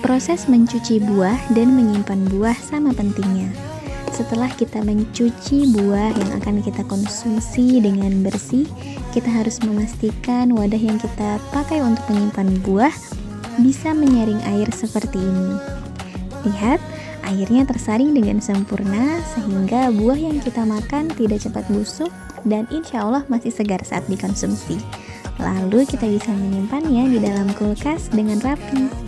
Proses mencuci buah dan menyimpan buah sama pentingnya. Setelah kita mencuci buah yang akan kita konsumsi dengan bersih, kita harus memastikan wadah yang kita pakai untuk menyimpan buah bisa menyaring air seperti ini. Lihat, airnya tersaring dengan sempurna sehingga buah yang kita makan tidak cepat busuk dan insya Allah masih segar saat dikonsumsi. Lalu kita bisa menyimpannya di dalam kulkas dengan rapi.